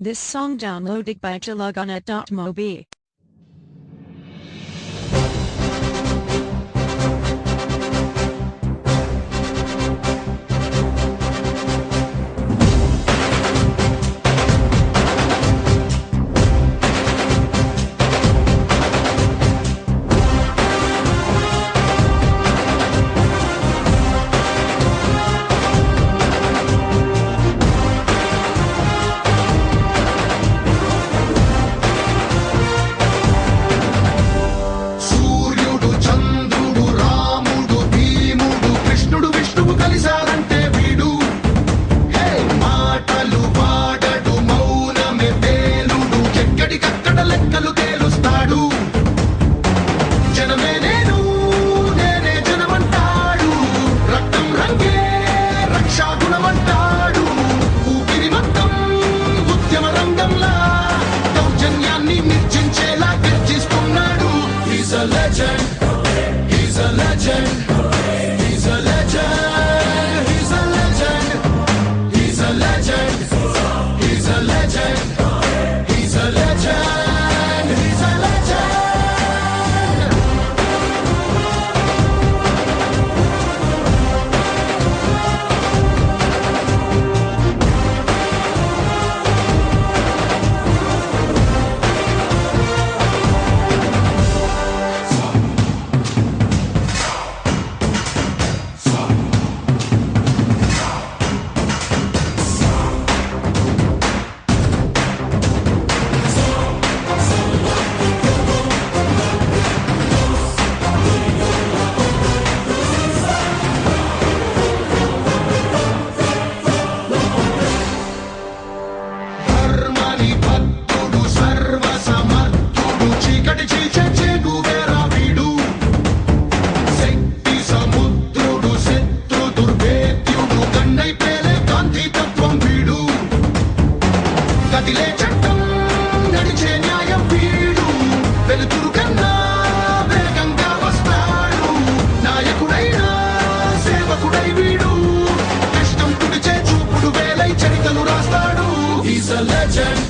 This song downloaded by Chilagana.mobi. He's a legend. He's a legend. He's a legend. He's a legend. He's a legend. He's a legend. He's a legend. He's a legend. కదిలే చట్టం నడిచే న్యాయం వీడు వెలుతురు కన్నా వేగంగా వస్తాడు నాయకుడైనా సేవకుడై వీడు కష్టం తుడిచే చూపుడు వేలై చరితలు రాస్తాడు He's a legend.